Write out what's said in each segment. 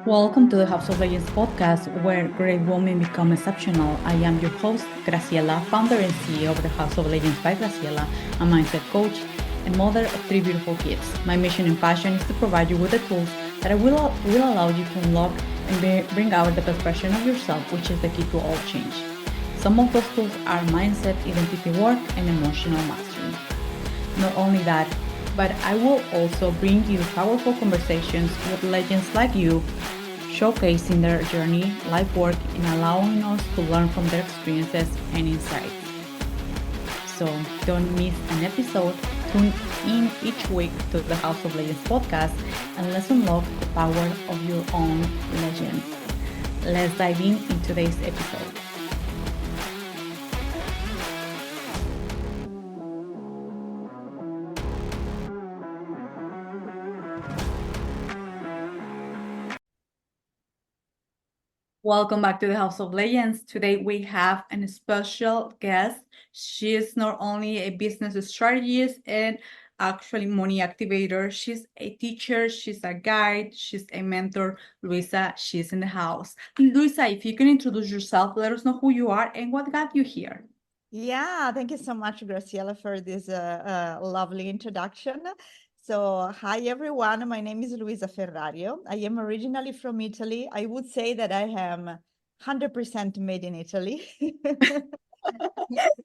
Welcome to the House of Legends podcast, where great women become exceptional. I am your host, Graciela, founder and CEO of the House of Legends by Graciela, a mindset coach and mother of three beautiful kids. My mission and passion is to provide you with the tools that will allow you to unlock and bring out the best version of yourself, which is the key to all change. Some of those tools are mindset, identity work, and emotional mastery. Not only that, but I will also bring you powerful conversations with legends like you, showcasing their journey, life work, and allowing us to learn from their experiences and insights. So don't miss an episode. Tune in each week to the House of Legends podcast and let's unlock the power of your own legend. Let's dive in today's episode. Welcome back to the House of Legends. Today we have a special guest. She is not only a business strategist and actually money activator. She's a teacher, she's a guide, she's a mentor. Luisa, she's in the house. Luisa, if you can introduce yourself, let us know who you are and what got you here. Yeah, thank you so much, Graciela, for this lovely introduction. So, hi everyone. My name is Luisa Ferrario. I am originally from Italy. I would say that I am 100% made in Italy.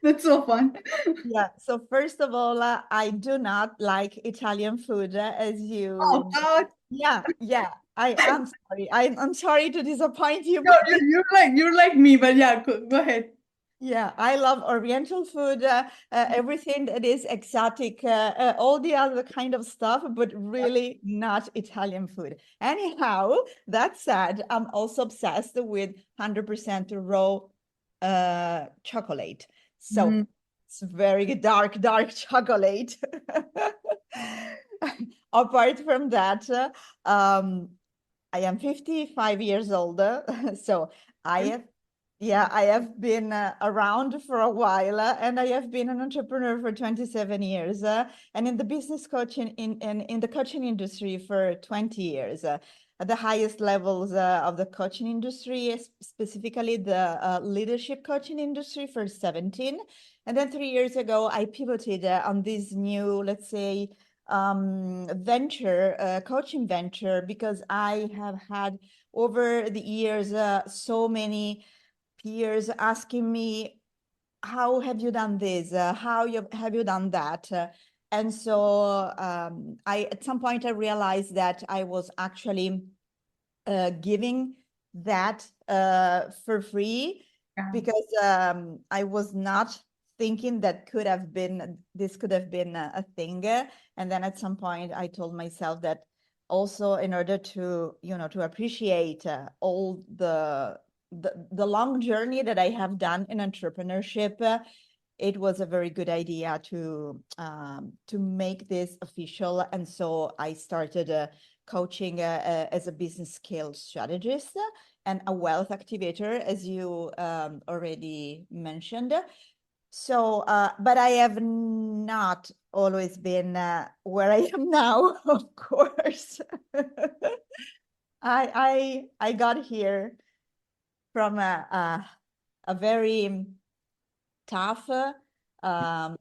That's so fun. Yeah. So, first of all, I do not like Italian food, as Oh you. God. Yeah. I'm sorry. I'm sorry to disappoint you, No, but you're like me, but yeah, go ahead. yeah, I love Oriental food, everything that is exotic, all the other kind of stuff, but really not Italian food. Anyhow, that said, I'm also obsessed with 100% raw chocolate. So Mm. it's very dark chocolate. Apart from that, I am 55 years old, so I have yeah, I have been around for a while, and I have been an entrepreneur for 27 years, and in the business coaching in the coaching industry for 20 years. At the highest levels of the coaching industry, specifically the leadership coaching industry for 17. And then 3 years ago, I pivoted on this new, let's say, coaching venture, because I have had over the years so many peers asking me, how have you done this? Have you done that? And so at some point I realized that I was actually giving that for free, Yeah. because I was not thinking that this could have been a thing. And then at some point I told myself that also, in order to, to appreciate all the long journey that I have done in entrepreneurship, it was a very good idea to make this official. And so I started coaching as a business skills strategist and a wealth activator, as you already mentioned. So, but I have not always been where I am now, of course. I got here from a very tough, um,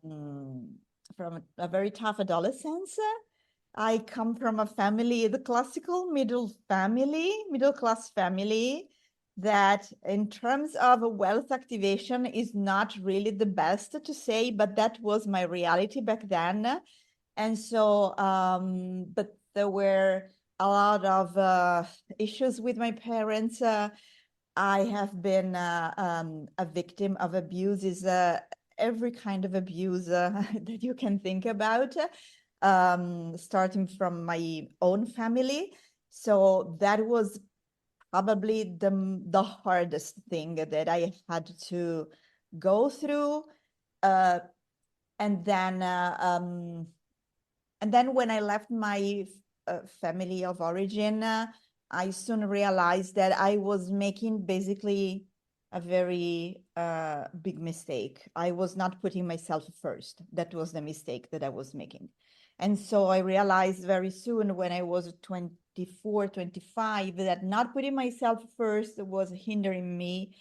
from a very tough adolescence. I come from a family, the classical middle class family, that in terms of wealth activation is not really the best to say, but that was my reality back then. And so, but there were a lot of issues with my parents. I have been a victim of abuses, every kind of abuse that you can think about, starting from my own family. So that was probably the hardest thing that I had to go through. Uh, and then when I left my family of origin, I soon realized that I was making basically a very big mistake. I was not putting myself first. That was the mistake that I was making. And so I realized very soon, when I was 24, 25, that not putting myself first was hindering me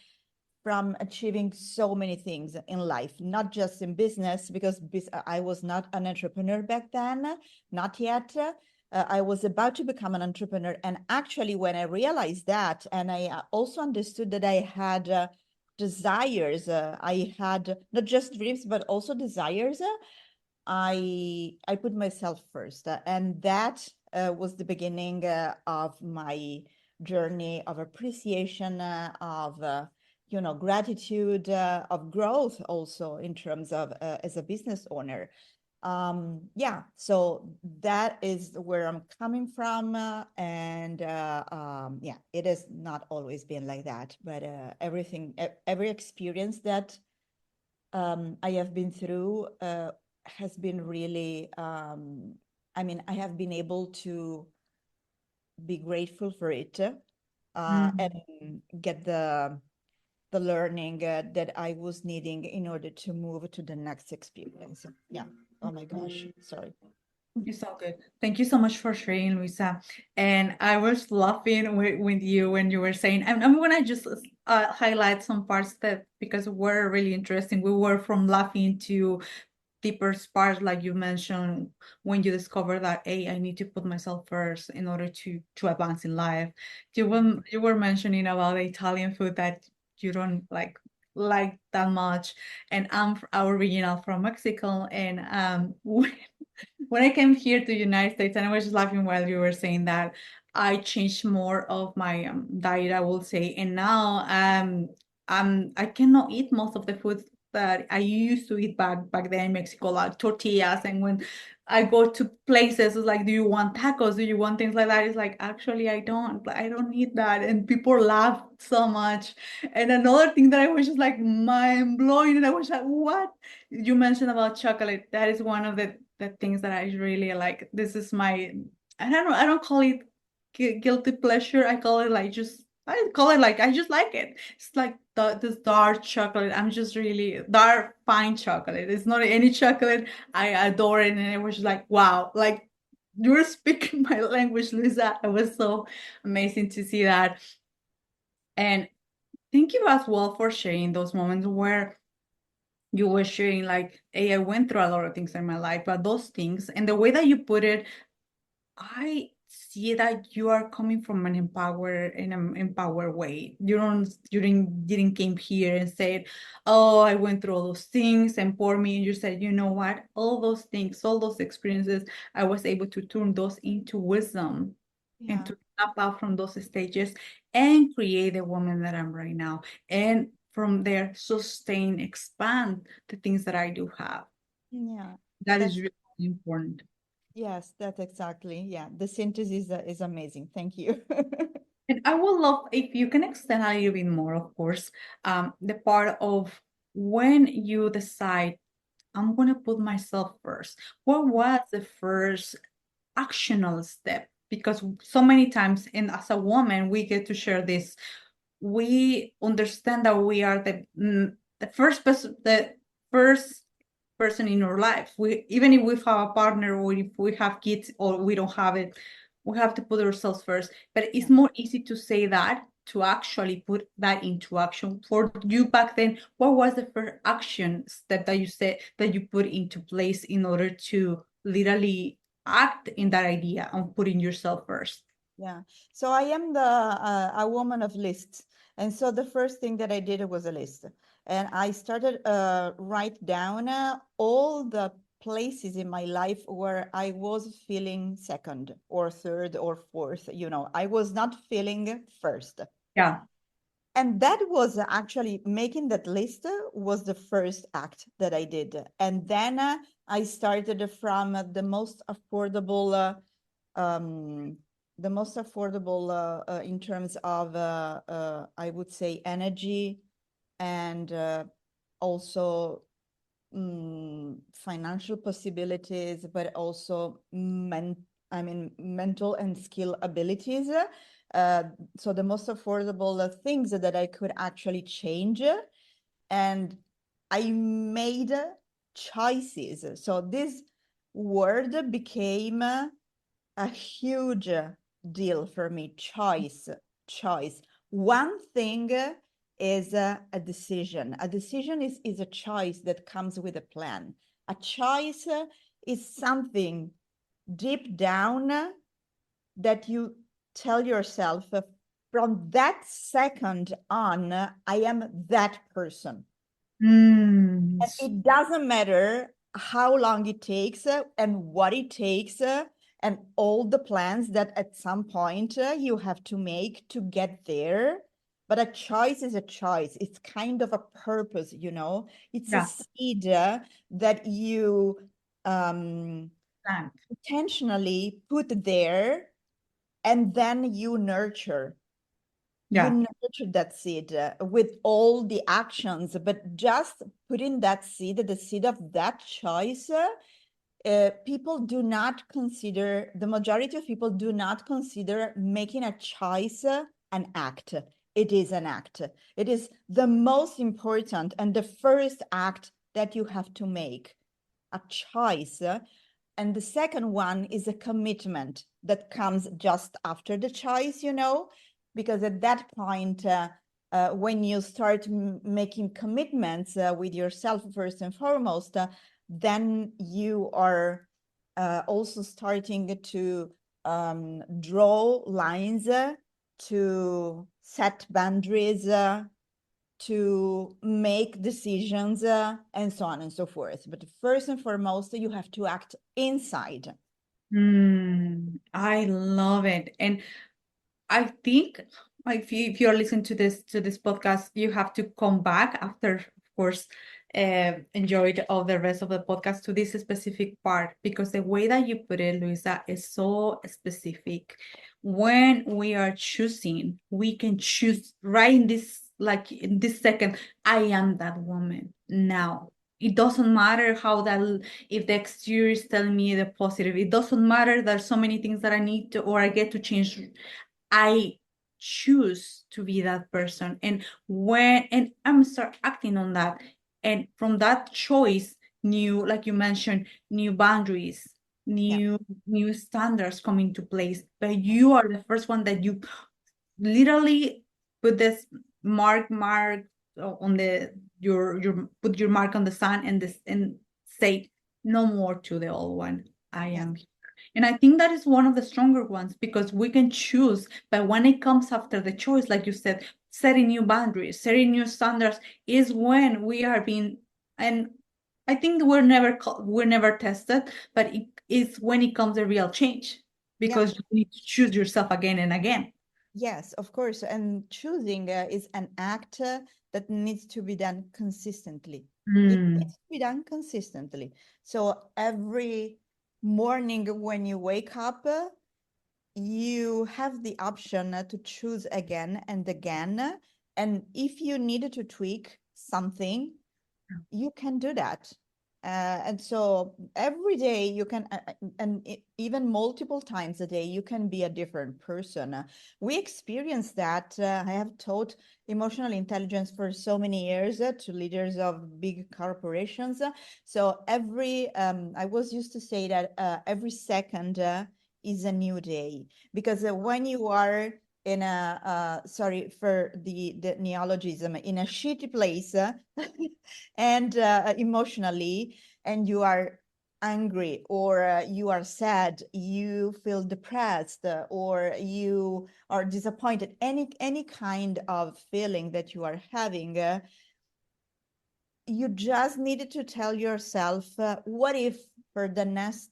from achieving so many things in life, not just in business, because I was not an entrepreneur back then, not yet. I was about to become an entrepreneur. And actually, when I realized that, and I also understood that I had desires, I had not just dreams, but also desires, I put myself first. And that was the beginning of my journey of appreciation, of gratitude, of growth also in terms of as a business owner. Yeah, so that is where I'm coming from. And yeah, it has not always been like that, but every experience that I have been through has been really, I mean, I have been able to be grateful for it, and get the learning that I was needing in order to move to the next experience. Yeah. Oh my gosh. Sorry. You so good. Thank you so much for sharing, Luisa. And I was laughing with you when you were saying, and I'm gonna just highlight some parts that because were really interesting. We were from laughing to deeper parts, like you mentioned, when you discover that, hey, I need to put myself first in order to advance in life. You were mentioning about the Italian food that you don't like that much, and I'm original from Mexico, and when I came here to the United States, and I was just laughing while you were saying that, I changed more of my diet, I will say, and now I cannot eat most of the food that I used to eat back then in Mexico, like tortillas. And when I go to places, it's like, do you want tacos? Do you want things like that? It's like, actually, I don't need that. And people laugh so much. And another thing that I was just like mind blowing, and I was like, what? You mentioned about chocolate. That is one of the things that I really like. This is my, I don't call it guilty pleasure. I call it like, I just like it. It's like this dark chocolate. I'm just really dark, fine chocolate. It's not any chocolate. I adore it. And it was like, wow, like you're speaking my language, Lisa. It was so amazing to see that. And thank you as well for sharing those moments where you were sharing like, hey, I went through a lot of things in my life, but those things and the way that you put it, I see that you are coming from an empowered way. You didn't came here and said, oh, I went through all those things and pour me. And you said, you know what? All those things, all those experiences, I was able to turn those into wisdom and Yeah. to step out from those stages and create the woman that I'm right now. And from there, sustain, expand the things that I do have. Yeah. That is That's really important. Yes, that's exactly. Yeah. The synthesis is amazing. Thank you. And I would love if you can extend a little bit more, of course, the part of when you decide, I'm going to put myself first. What was the first actionable step? Because so many times, and as a woman, we get to share this. We understand that we are the first person in our life. We, even if we have a partner or if we have kids or we don't have it, we have to put ourselves first. But it's more easy to say that, to actually put that into action. For you back then, what was the first action step that you said that you put into place in order to literally act in that idea of putting yourself first? Yeah. So I am a woman of lists. And so the first thing that I did was a list. And I started write down all the places in my life where I was feeling second or third or fourth. I was not feeling first. Yeah. And that was actually making that list was the first act that I did. And then I started from um, the most affordable in terms of, I would say, energy and also financial possibilities, but also mental and skill abilities. So the most affordable things that I could actually change. And I made choices. So this word became a huge deal for me. Choice. One thing is a decision. A decision is a choice that comes with a plan. A choice is something deep down that you tell yourself from that second on, I am that person. Mm, And it doesn't matter how long it takes and what it takes and all the plans that at some point you have to make to get there. But a choice is a choice. It's kind of a purpose, you know. It's a yeah, seed that you thank. intentionally put there and then you nurture. You Yeah. nurture that seed with all the actions, but just putting that seed, the seed of that choice, people do not consider, the majority of people do not consider making a choice an act. It is an act. It is the most important and the first act that you have to make, a choice. And the second one is a commitment that comes just after the choice, you know, because at that point, when you start making commitments with yourself first and foremost, then you are also starting to draw lines, to set boundaries, to make decisions, and so on and so forth. But first and foremost, you have to act inside. I love it. And I think if you're listening to this podcast, you have to come back after, of course, enjoyed all the rest of the podcast to this specific part, because the way that you put it, Luisa, is so specific. When we are choosing, we can choose right in this, like in this second, I am that woman now. It doesn't matter how that, if the exterior is telling me the positive, it doesn't matter. There's so many things that I need to, or I get to change. I choose to be that person. And I'm start acting on that. And from that choice, new, like you mentioned, new boundaries, Yeah, new standards come into place. But you are the first one that you literally put this mark on the your put your mark on the sun, and this, and say no more to the old one. I yeah, am. And I think that is one of the stronger ones, because we can choose, but when it comes after the choice, like you said, setting new boundaries, setting new standards, is when we are being, and I think we're never tested, but it is when it comes a real change, yeah. because you need to choose yourself again and again. Yes, of course. And choosing is an act that needs to be done consistently. It Mm, needs to be done consistently. So every morning when you wake up, you have the option to choose again and again. And if you needed to tweak something, you can do that. And so every day you can, even multiple times a day, you can be a different person. We experience that. I have taught emotional intelligence for so many years to leaders of big corporations. So I was used to say that every second is a new day, because when you are in a, sorry for the neologism, in a shitty place, and emotionally, and you are angry, or you are sad, you feel depressed, or you are disappointed, any kind of feeling that you are having, you just needed to tell yourself, what if for the next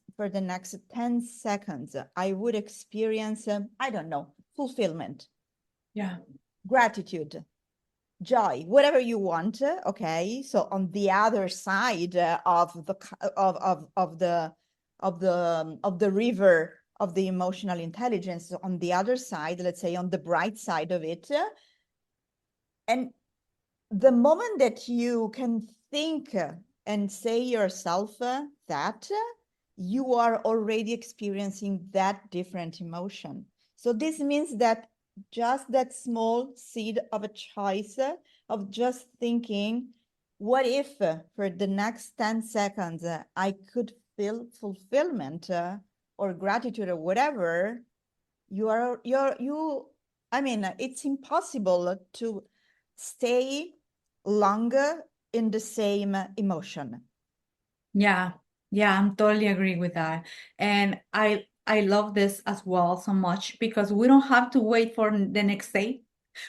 10 seconds I would experience, I don't know, fulfillment, yeah. gratitude, joy, whatever you want. Okay, so on the other side of the river of the emotional intelligence, on the other side, let's say on the bright side of it, and the moment that you can think and say yourself that, you are already experiencing that different emotion. So this means that just that small seed of a choice of just thinking, what if for the next 10 seconds I could feel fulfillment or gratitude or whatever, I mean, it's impossible to stay longer in the same emotion. Yeah, yeah, I'm totally agree with that. And I love this as well so much because we don't have to wait for the next day.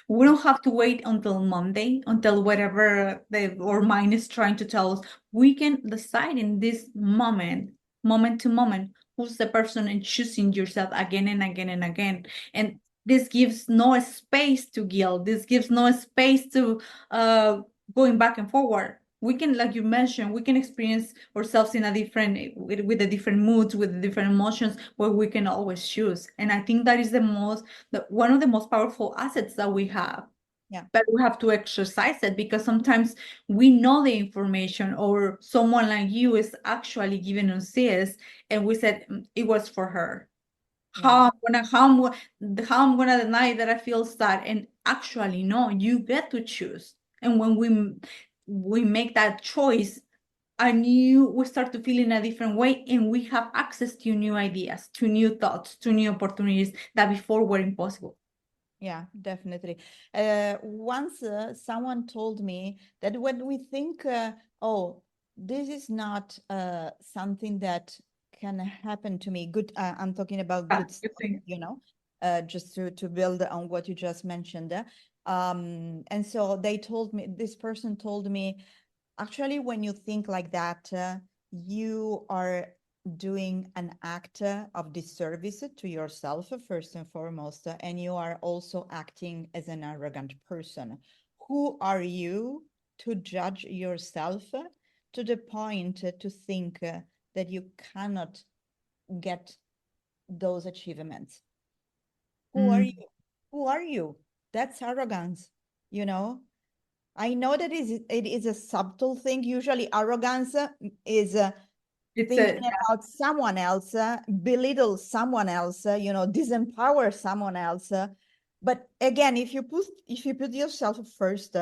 We don't have to wait until Monday, until whatever our mind is trying to tell us. We can decide in this moment, moment to moment, who's the person and choosing yourself again and again and again. And this gives no space to guilt. This gives no space to going back and forward. We can, like you mentioned, we can experience ourselves in a different with the different moods, with the different emotions, where we can always choose. And I think that is one of the most powerful assets that we have. Yeah. But we have to exercise it because sometimes we know the information, or someone like you is actually giving us this, and we said it was for her. Yeah. How I'm gonna deny that I feel sad? And actually, no, you get to choose. And when we make that choice, we start to feel in a different way, and we have access to new ideas, to new thoughts, to new opportunities that before were impossible. Yeah, definitely. Once someone told me that when we think, oh, this is not something that can happen to me, good, I'm talking about Yeah, good good stuff, thing. just to build on what you just mentioned. And so this person told me, actually, when you think like that, you are doing an act of disservice to yourself, first and foremost, and you are also acting as an arrogant person. Who are you to judge yourself to the point to think that you cannot get those achievements? Who are you? Mm. Who are you? That's arrogance, you know? I know that it is a subtle thing. Usually, arrogance is It's thinking a about someone else, belittle someone else, disempower someone else. But again, if you put yourself first,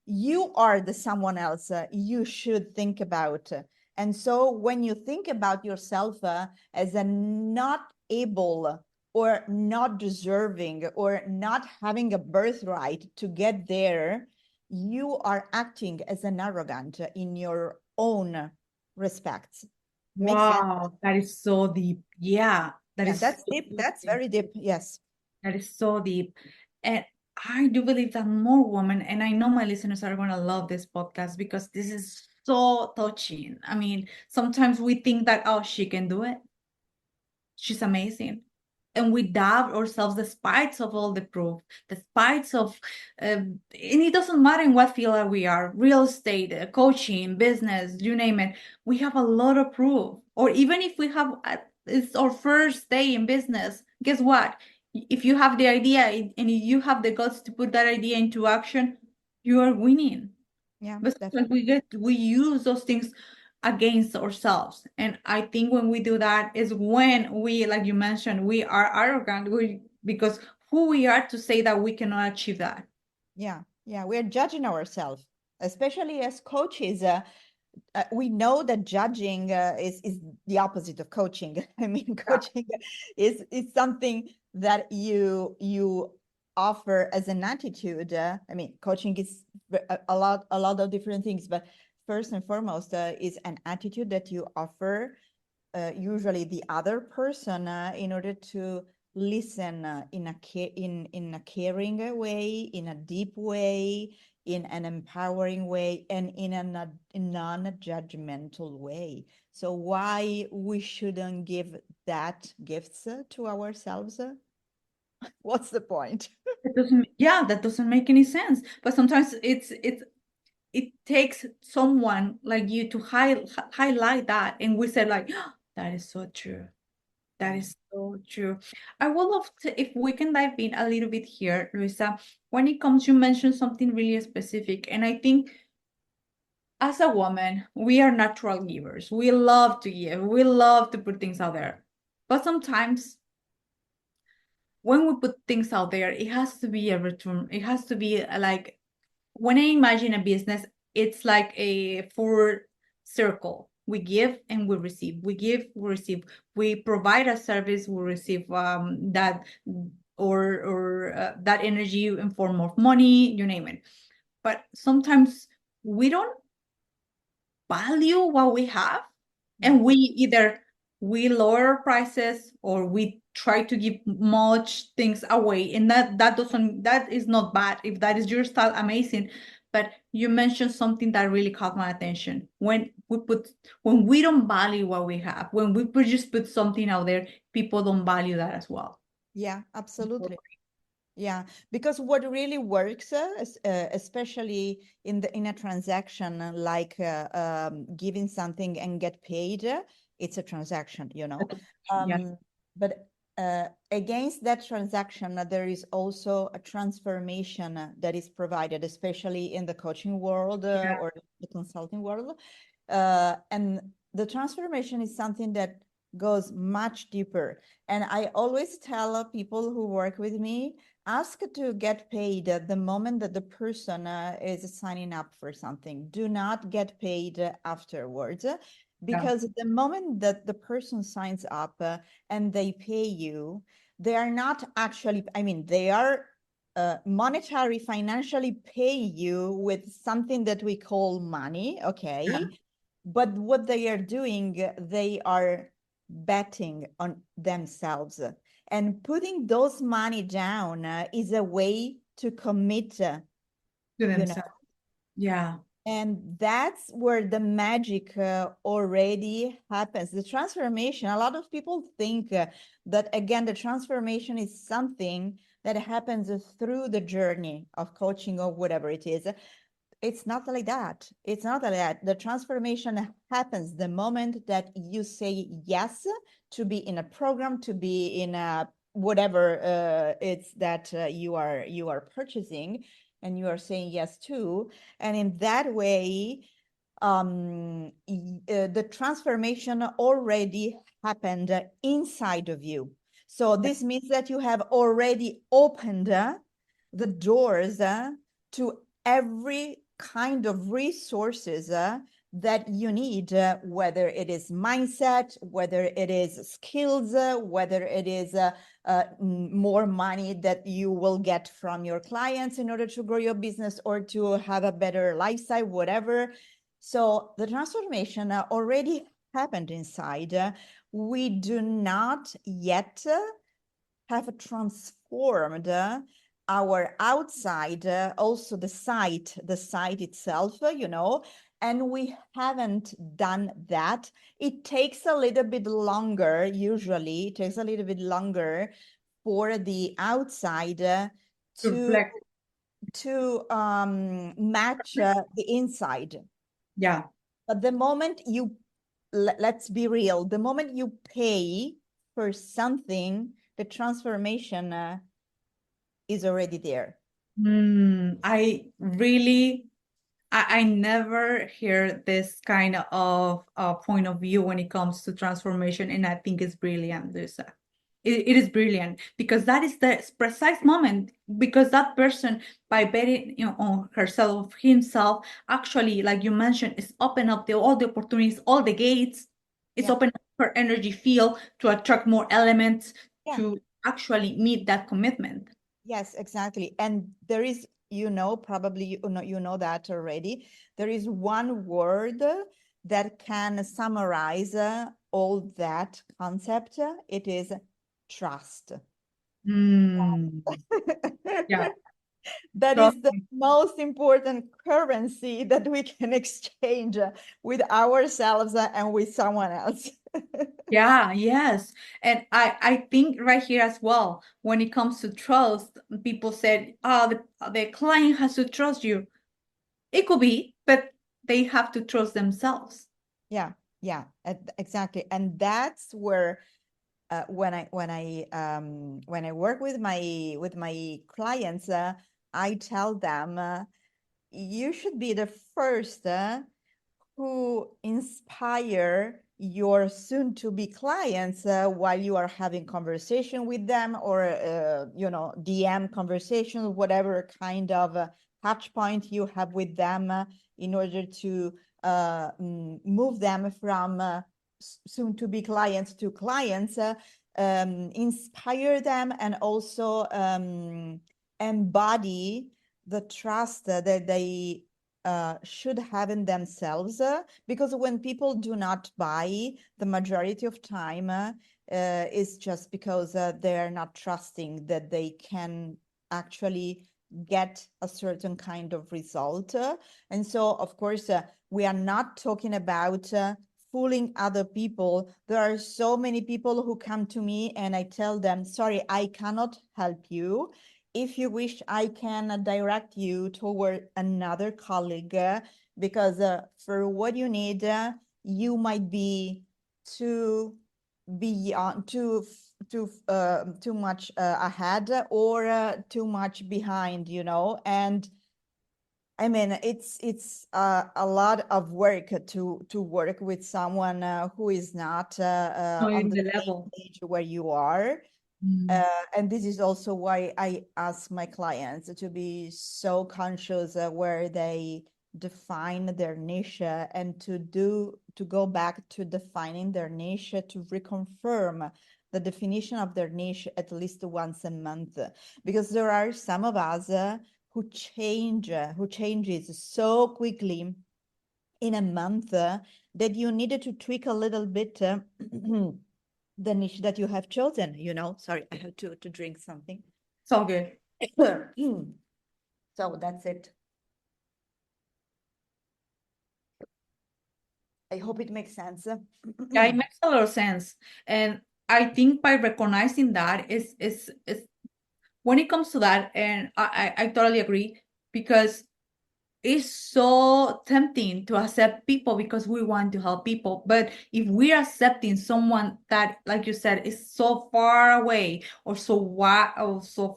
you are the someone else you should think about. And so, when you think about yourself as a not able or not deserving or not having a birthright to get there, you are acting as an arrogant in your own respects. Makes sense? wow, that is so deep. Yeah, that Yeah, is that's so deep. That's deep. very deep. Yes. That is so deep. And I do believe that more women, and I know my listeners are going to love this podcast because this is so touching. I mean, sometimes we think that, oh, she can do it. She's amazing. And we doubt ourselves despite of all the proof, despite of, and it doesn't matter in what field that we are, real estate, coaching, business, you name it. We have a lot of proof. Or even if we have, it's our first day in business, guess what? If you have the idea and you have the guts to put that idea into action, you are winning. Yeah, But sometimes definitely. we use those things against ourselves. And I think when we do that is when we, like you mentioned, we are arrogant. Because who we are to say that we cannot achieve that. Yeah. Yeah. We're judging ourselves, especially as coaches. We know that judging is the opposite of coaching. I mean, Yeah. coaching is something that you offer as an attitude. I mean, coaching is a lot of different things, but first and foremost is an attitude that you offer usually the other person in order to listen in a caring way, in a deep way, in an empowering way, and in a non-judgmental way. So why we shouldn't give that gifts to ourselves? What's the point? That doesn't make any sense. But sometimes it takes someone like you to highlight that, and we say like, "Oh, that is so true. That Yeah. is so true." I would love to, if we can dive in a little bit here, Luisa. When it comes, you mentioned something really specific, and I think as a woman, we are natural givers. We love to give. We love to put things out there. But sometimes when we put things out there, it has to be a return. It has to be like, when I imagine a business, it's like a full circle. we give and we receive. We give, we receive. We provide a service, we receive that or that energy in form of money, you name it. But sometimes we don't value what we have, and we either we lower prices or we try to give much things away, and that is not bad. If that is your style, amazing. But you mentioned something that really caught my attention. When we don't value what we have, when we just put something out there, people don't value that as well. Yeah, absolutely. Yeah, because what really works, especially in a transaction like giving something and get paid, it's a transaction, you know. Yes. But against that transaction, there is also a transformation that is provided, especially in the coaching world or the consulting world. And the transformation is something that goes much deeper. And I always tell people who work with me, ask to get paid the moment that the person is signing up for something. Do not get paid afterwards, because the moment that the person signs up and they pay you, they are not actually, I mean, they are monetary, financially pay you with something that we call money, okay? But what they are doing, they are betting on themselves. And putting those money down is a way to commit, To you know, themselves. Yeah. and that's where the magic already happens. The transformation, a lot of people think that, again, the transformation is something that happens through the journey of coaching or whatever it is. It's not like that. It's not like that. The transformation happens the moment that you say yes to be in a program, to be in a whatever it's that you are purchasing and you are saying yes to. And in that way, the transformation already happened inside of you. So this means that you have already opened the doors to every kind of resources that you need, whether it is mindset, whether it is skills, whether it is more money that you will get from your clients in order to grow your business or to have a better lifestyle, whatever. So the transformation already happened inside. We do not yet have transformed our outside, also the site itself, you know, and we haven't done that. It takes a little bit longer, usually it takes a little bit longer for the outside Reflect. to match the inside. Yeah. But the moment you, let's be real, the moment you pay for something, the transformation is already there. I really, I never hear this kind of point of view when it comes to transformation, and I think it's brilliant. It is brilliant because that is the precise moment, because that person, by betting, on herself, himself, actually, like you mentioned, is open up all the opportunities, all the gates. It's open up her energy field to attract more elements to actually meet that commitment. Yes, exactly. And there is, probably you know that already. There is one word that can summarize all that concept. It is trust. Yeah. That Trust. is the most important currency that we can exchange with ourselves and with someone else. Yeah, yes. And I think right here as well, when it comes to trust, people said, oh, the client has to trust you. It could be, but they have to trust themselves. Yeah, exactly. And that's where when I work with my clients, I tell them you should be the first who inspire your soon-to-be clients while you are having conversation with them, or DM conversations, whatever kind of touch point you have with them, in order to move them from soon to be clients to clients, inspire them, and also embody the trust that they should have in themselves. Because when people do not buy, the majority of time is just because they're not trusting that they can actually get a certain kind of result. And so, of course, we are not talking about fooling other people. There are so many people who come to me and I tell them, sorry, I cannot help you. If you wish, I can direct you toward another colleague, because for what you need, you might be too beyond, too much ahead, or too much behind, and I mean, it's a lot of work to work with someone who is not on Knowing the the same level. page where you are. Mm. And this is also why I ask my clients to be so conscious where they define their niche, and to go back to defining their niche, to reconfirm the definition of their niche at least once a month, because there are some of us who changes so quickly in a month, that you needed to tweak a little bit the niche that you have chosen. Sorry, I have to drink something. It's all good. So that's it. I hope it makes sense. Yeah, it makes a lot of sense. And I think by recognizing that is when it comes to that, and I totally agree, because it's so tempting to accept people because we want to help people. But if we're accepting someone that, like you said, is so far away or so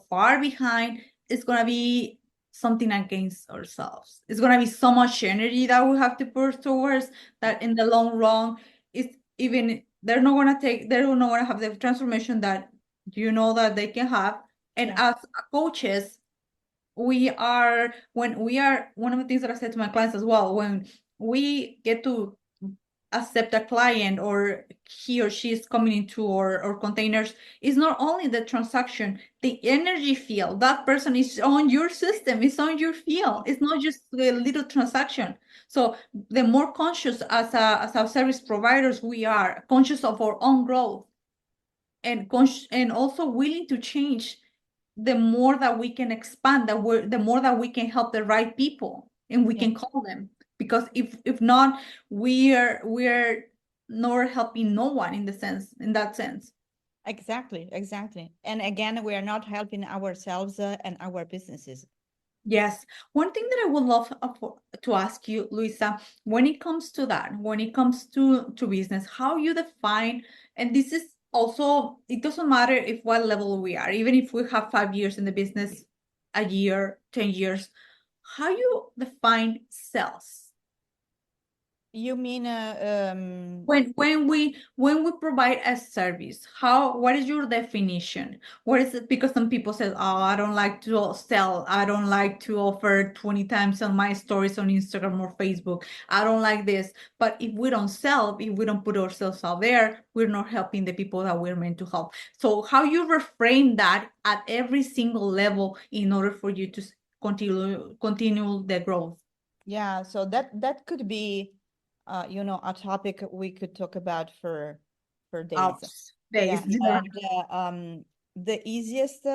far behind, it's gonna be something against ourselves. It's gonna be so much energy that we have to put towards that. In the long run, it's even they're not gonna have the transformation that that they can have. And Yeah, as coaches, when we are one of the things that I said to my clients as well, when we get to accept a client, or he or she is coming into our containers, is not only the transaction, the energy field. That person is on your system, it's on your field. It's not just a little transaction. So the more conscious as our service providers we are, conscious of our own growth, and also willing to change, the more that we can expand, the more that we can help the right people, and we yeah, can call them. Because if not, we're not helping no one in that sense. exactly. And again, we are not helping ourselves and our businesses. Yes. One thing that I would love to ask you, Luisa, when it comes to that, when it comes to business, how you define, and this is also, it doesn't matter if what level we are, even if we have 5 years in the business, a year, 10 years, how you define sales? You mean When we provide a service, what is your definition? What is it? Because some people say, oh, I don't like to sell, I don't like to offer 20 times on my stories on Instagram or Facebook, I don't like this. But if we don't sell, if we don't put ourselves out there, we're not helping the people that we're meant to help. So how you reframe that at every single level in order for you to continue the growth? yeah, so that could be a topic we could talk about for days. Hours, Yeah, days. and the easiest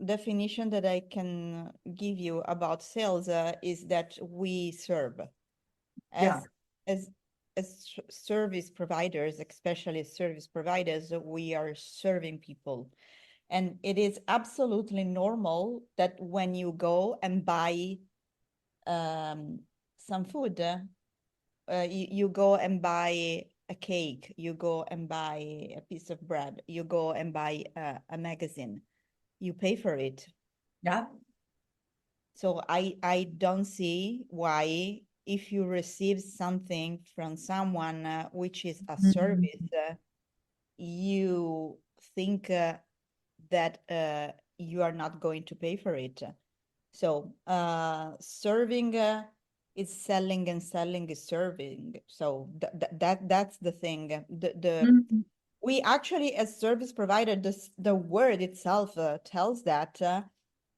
definition that I can give you about sales is that we serve Yeah. as as service providers, especially service providers. We are serving people, and it is absolutely normal that when you go and buy some food, you go and buy a cake, you go and buy a piece of bread, you go and buy a magazine, you pay for it. Yeah. So I don't see why, if you receive something from someone which is a Mhm. service, you think that you are not going to pay for it. So serving is selling and selling is serving. So that's the thing. Mhm. We actually, as service provider, the word itself tells that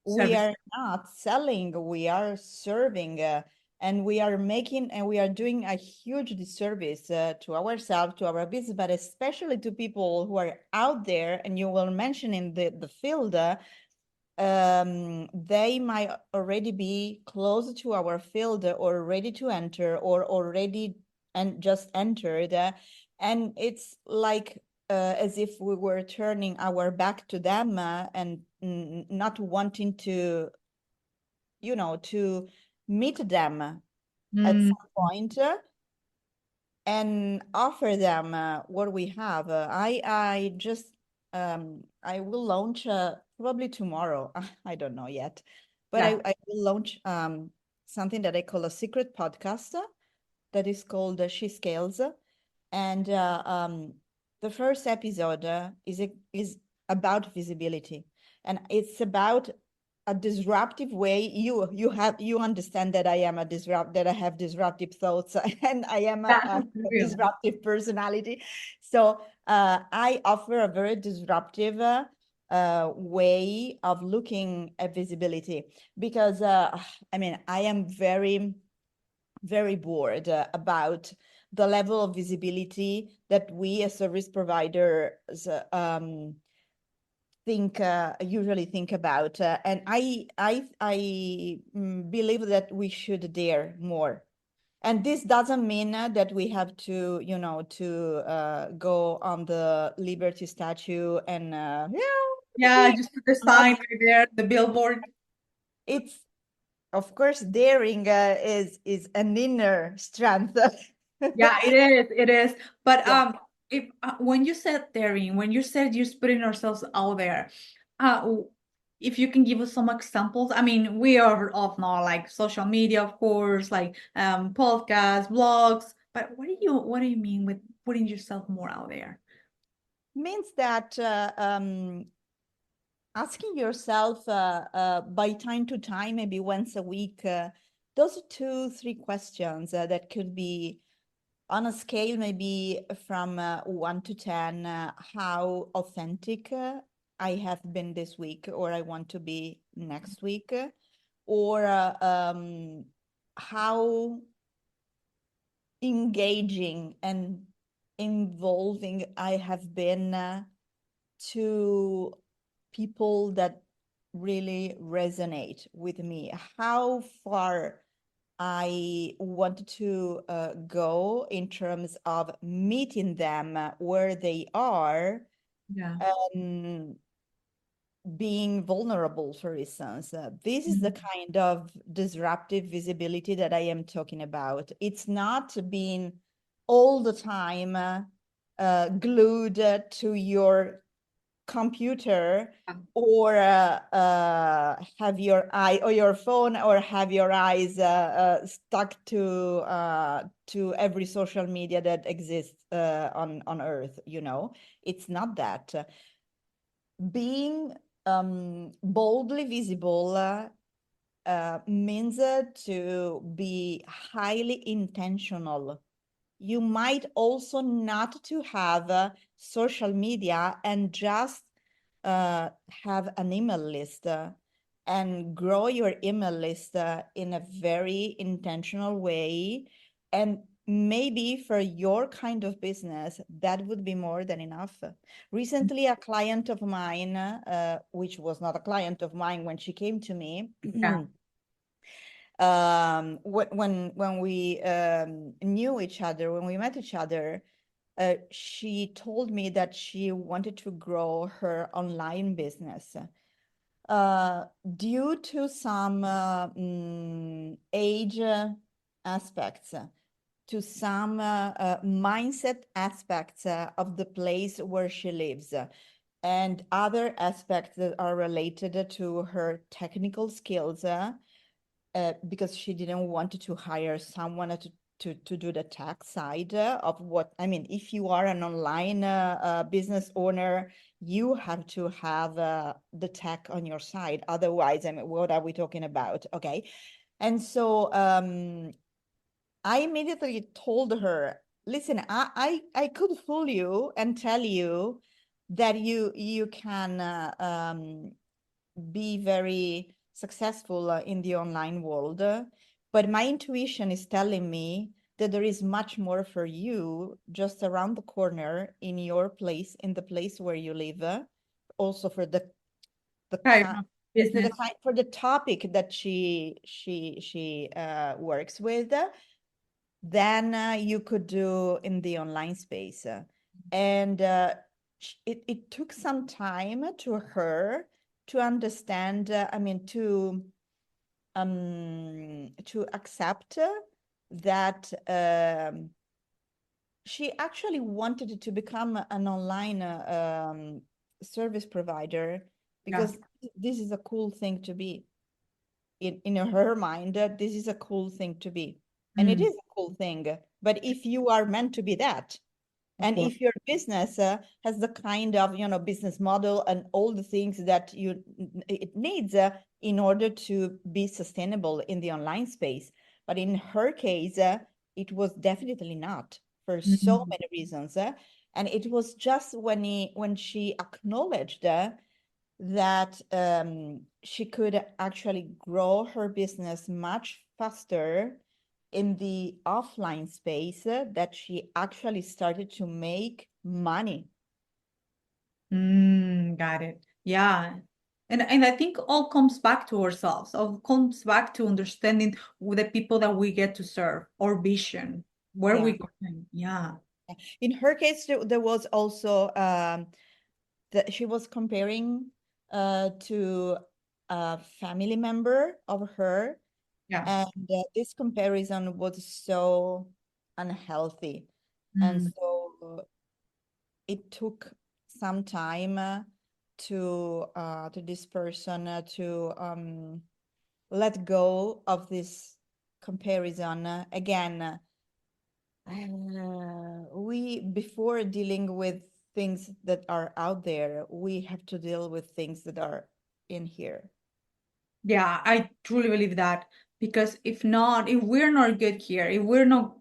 we Service. are not selling, we are serving, and we are making and we are doing a huge disservice to ourselves, to our business, but especially to people who are out there. And you will mention in the field, they might already be close to our field or ready to enter or already and just entered. And it's like as if we were turning our back to them and not wanting to, to meet them at Mm, some point and offer them what we have. I will launch probably tomorrow. I don't know yet, but yeah. I will launch something that I call a secret podcast that is called She Scales. And the first episode is about visibility, and it's about a disruptive way. You understand that I am that I have disruptive thoughts and I am Yeah, a real. disruptive personality. So I offer a very disruptive way of looking at visibility because I mean I am very bored about the level of visibility that we as service providers usually think about, and I believe that we should dare more. And this doesn't mean that we have to, go on the Liberty statue and Yeah, here. just put the Not, sign right there, the billboard. it's of course daring is an inner strength. Yeah, it is. It is. But Yeah. if when you said daring, when you said just putting ourselves out there, uh, if you can give us some examples. I mean, we are of now like social media, of course, like podcasts, blogs. But what do you mean with putting yourself more out there? Means that asking yourself by time to time, maybe once a week, those are 2, 3 questions that could be on a scale maybe from 1 to 10, how authentic I have been this week, or I want to be next week, or how engaging and involving I have been to people that really resonate with me, how far I want to go in terms of meeting them where they are, Yeah. and being vulnerable, for instance. This is the Mhm. kind of disruptive visibility that I am talking about. It's not being all the time glued to your computer, or have your eye or your phone, or have your eyes stuck to every social media that exists on earth. It's not that. Being boldly visible means to be highly intentional. You might also not to have social media and just have an email list and grow your email list in a very intentional way. And maybe for your kind of business, that would be more than enough. Recently, a client of mine, which was not a client of mine when she came to me, Yeah. when we knew each other, when we met each other, she told me that she wanted to grow her online business due to some age aspects, to some mindset aspects of the place where she lives, and other aspects that are related to her technical skills, because she didn't want to hire someone to do the tech side of what, I mean, if you are an online business owner, you have to have the tech on your side. Otherwise, I mean, what are we talking about? Okay. And so I immediately told her, listen, I could fool you and tell you that you can be very successful in the online world, but my intuition is telling me that there is much more for you just around the corner in your place, in the place where you live, also for the Right. for Business. for the topic that she works with, than you could do in the online space. And it took some time to her to understand, I mean, to accept that she actually wanted to become an online service provider Yeah. because this is a cool thing to be. In her mind, this is a cool thing to be. And it Mm, is a cool thing. But if you are meant to be that, of and course. if your business has the kind of, business model and all the things that it needs in order to be sustainable in the online space. But in her case, it was definitely not for so Mm. many reasons. And it was just when she acknowledged that she could actually grow her business much faster in the offline space, that she actually started to make money. Got it. Yeah. And I think all comes back to ourselves, all comes back to understanding the people that we get to serve, our vision, where Yeah. we going. Yeah. In her case, there was also that she was comparing to a family member of her, Yeah. and this comparison was so unhealthy. And Mm. so it took some time to this person to let go of this comparison. Again, we before dealing with things that are out there, we have to deal with things that are in here. Yeah, I truly believe that because if not, if we're not good here, if we're not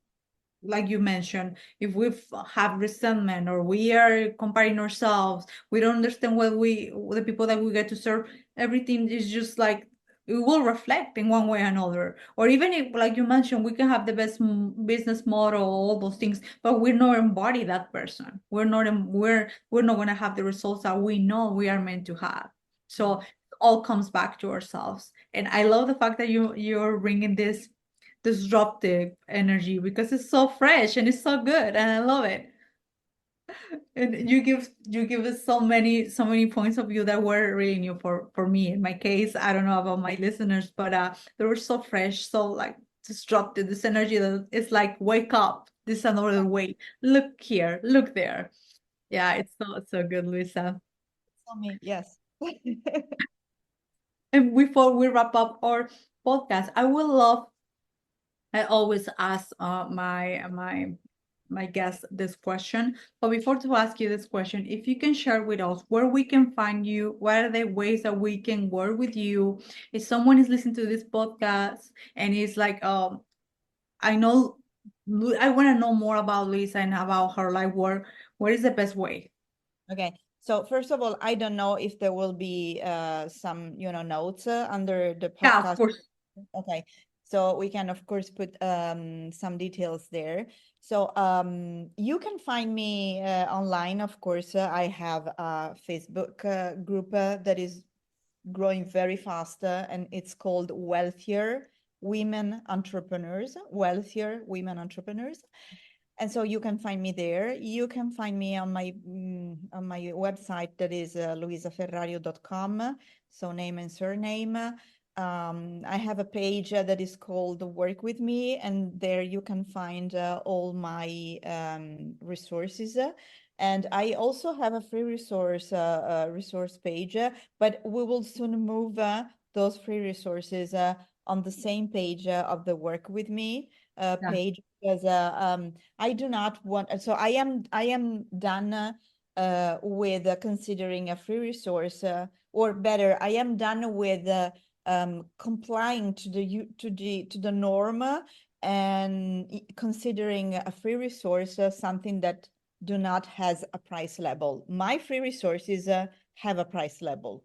like you mentioned, if we have resentment or we are comparing ourselves, we don't understand the people that we get to serve, everything is just like it will reflect in one way or another. Or even if, like you mentioned, we can have the best business model, all those things, but we're not embody that person. We're not going to have the results that we know we are meant to have. So it all comes back to ourselves. And I love the fact that you're bringing this disruptive energy because it's so fresh and it's so good and I love it. And you give us so many points of view that were really new for me. In my case, I don't know about my listeners, but they were so fresh, so like disruptive. This energy that it's like wake up. This is another way. Look here, look there. Yeah, it's so good, Luisa. Tell me, yes. And before we wrap up our podcast, I always ask my guests this question. But before to ask you this question, if you can share with us where we can find you, what are the ways that we can work with you? If someone is listening to this podcast and is like, I know I want to know more about Lisa and about her life work, what is the best way? Okay. So first of all, I don't know if there will be some, notes under the Yeah, of podcast. course. Okay. So we can of course put some details there. So you can find me online, of course. I have a Facebook group that is growing very fast, and it's called Wealthier Women Entrepreneurs, Wealthier Women Entrepreneurs. And so you can find me there. You can find me on my website that is luisaferrario.com. So name and surname. I have a page that is called Work With Me, and there you can find all my resources. And I also have a free resource page, but we will soon move those free resources on the same page of the Work With Me Yeah. page, because I do not want. So I am done with considering a free resource, or better, I am done with complying to the norm and considering a free resource something that do not has a price level. My free resources have a price level.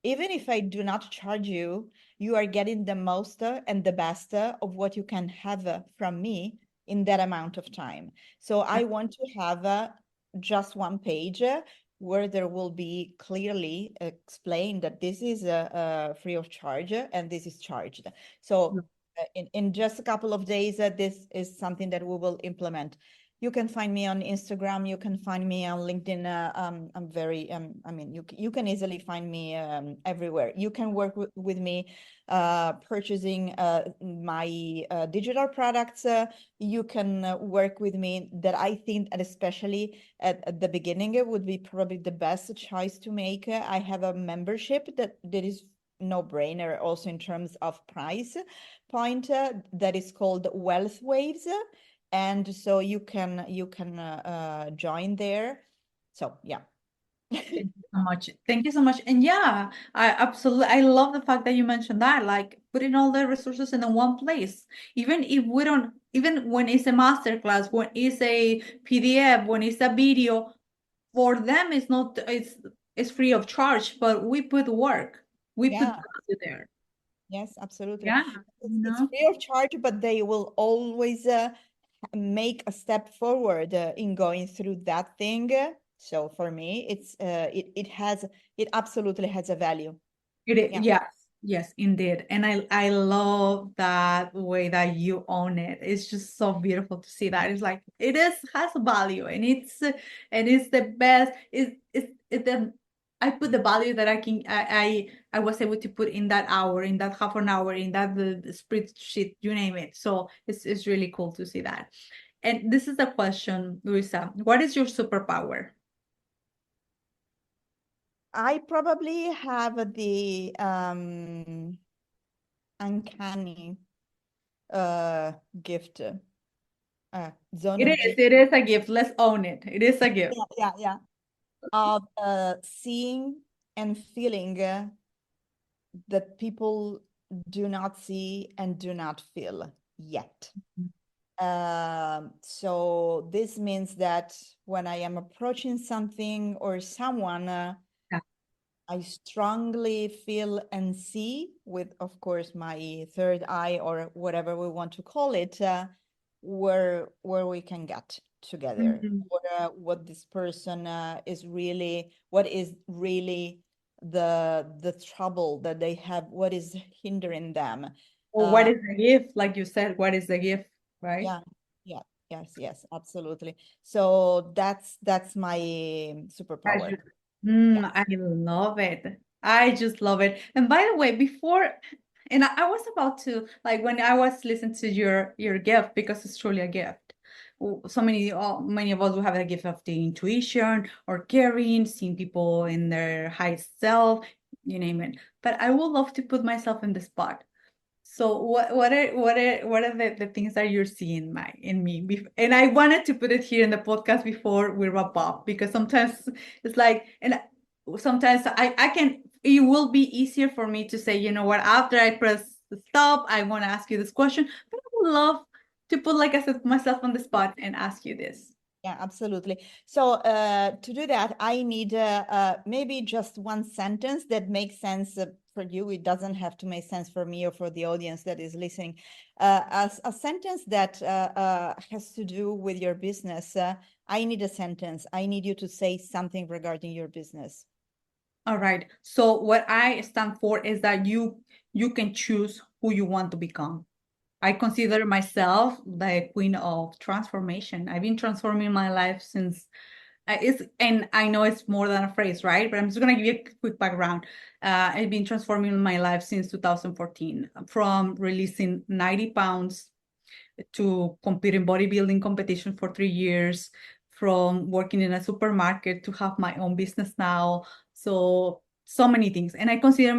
Even if I do not charge you, you are getting the most and the best of what you can have from me in that amount of time. So I want to have just one page where there will be clearly explained that this is free of charge and this is charged. So in just a couple of days, this is something that we will implement. You can find me on Instagram. You can find me on LinkedIn. I'm very, I mean, you can easily find me everywhere. You can work with me purchasing my digital products. You can work with me that I think, and especially at the beginning, it would be probably the best choice to make. I have a membership that is no brainer also in terms of price point that is called Wealth Waves. And so you can join there. So yeah. Thank you so much. Thank you so much. And yeah, I absolutely, I love the fact that you mentioned that, like putting all the resources in the one place. Even if we don't, even when it's a masterclass, when it's a PDF, when it's a video, for them it's not, it's free of charge, but we put work, we put Yeah. value there. Yes, absolutely. Yeah, It's free of charge, but they will always make a step forward in going through that thing. So for me, it absolutely has a value. Yeah. Yes, yes, indeed. And I love that way that you own it. It's just so beautiful to see that. It's like it is has value and it's the best. It's the I put the value that I was able to put in that hour, in that half an hour, in that the spreadsheet, you name it. So it's really cool to see that. And this is the question, Luisa. What is your superpower? I probably have the uncanny gift, zone of genius. It is a gift. Let's own it. It is a gift. Yeah. Of seeing and feeling that people do not see and do not feel yet. So this means that when I am approaching something or someone, Yeah. I strongly feel and see with, of course, my third eye or whatever we want to call it, where we can get together, Mhm. what this person what is really the trouble that they have, what is hindering them. Or what is the gift? Like you said, what is the gift, right? Yeah, yeah, yes, absolutely. So that's my superpower. Pleasure. Yeah. I love it. I just love it. And by the way, before, and I was about to like when I was listening to your gift because it's truly a gift. So many of us will have a gift of the intuition or caring, seeing people in their high self, you name it. But I would love to put myself in the spot. So what are the things that you're seeing in me? And I wanted to put it here in the podcast before we wrap up because sometimes it's like and sometimes I can it will be easier for me to say, you know what, after I press stop, I want to ask you this question, but I would love to put like I said myself on the spot and ask you this. Yeah, absolutely. So to do that, I need maybe just one sentence that makes sense for you. It doesn't have to make sense for me or for the audience that is listening. As a sentence that has to do with your business. I need a sentence. I need you to say something regarding your business. All right. So what I stand for is that you can choose who you want to become. I consider myself the queen of transformation. I've been transforming my life since and I know it's more than a phrase, right? But I'm just gonna give you a quick background. I've been transforming my life since 2014, from releasing 90 pounds to compete in bodybuilding competition for 3 years, from working in a supermarket to have my own business now. So many things. And I consider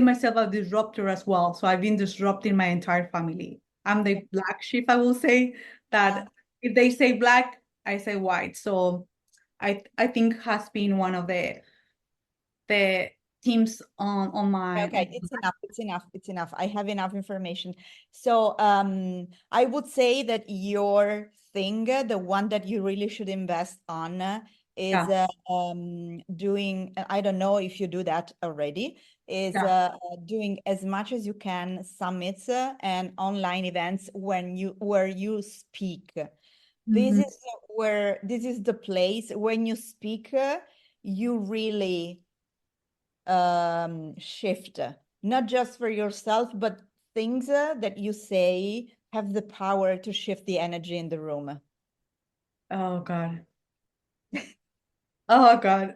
myself a disruptor as well. So I've been disrupting my entire family. I'm the black sheep, I will say Yeah. that if they say black, I say white. So I think has been one of the teams on my. Okay, it's enough. It's enough. It's enough. I have enough information. So I would say that your thing, the one that you really should invest on, is Yeah. doing. I don't know if you do that already. Is Yeah. doing as much as you can summits and online events where you speak. This Mhm. is this is the place when you speak, you really shift, not just for yourself, but things that you say have the power to shift the energy in the room. Oh God. Oh God.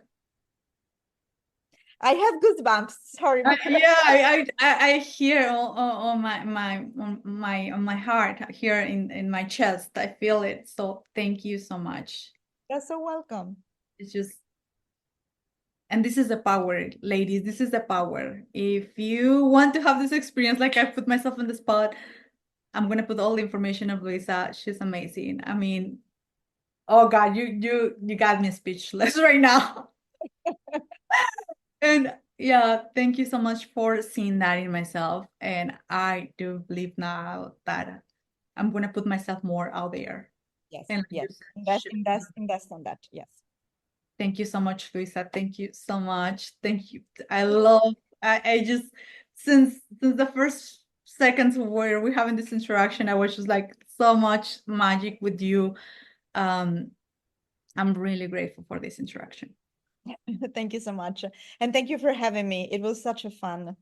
I have goosebumps. Sorry. Yeah, I hear on my heart here in my chest. I feel it. So thank you so much. You're so welcome. It's just, and this is the power, ladies. This is the power. If you want to have this experience, like I put myself on the spot, I'm gonna put all the information of Luisa. She's amazing. I mean, oh God, you got me speechless right now. And yeah, thank you so much for seeing that in myself. And I do believe now that I'm gonna put myself more out there. Yes, And like you yes. said, Invest on that. Yes. thank you so much, Luisa. Thank you so much. Thank you. I love. I just since the first seconds where we're having this interaction, I was just like so much magic with you. Um, I'm really grateful for this interaction. Thank you so much. And thank you for having me. It was such a fun.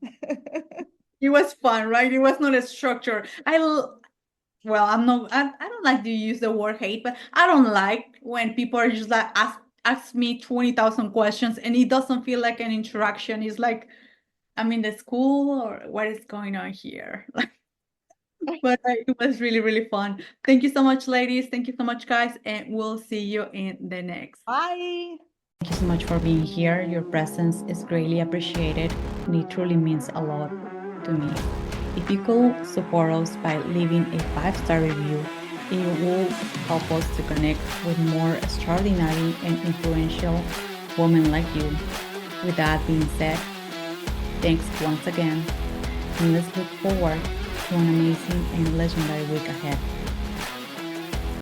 It was fun, right? It was not a structure. Well, I'm not. I don't like to use the word hate, but I don't like when people are just like ask me 20,000 questions and it doesn't feel like an interaction. It's like I'm in the school or what is going on here? But it was really, really fun. Thank you so much, ladies. Thank you so much, guys, and we'll see you in the next. Bye. Thank you so much for being here. Your presence is greatly appreciated, and it truly means a lot to me. If you could support us by leaving a 5-star review, it will help us to connect with more extraordinary and influential women like you. With that being said, thanks once again, and let's look forward to an amazing and legendary week ahead.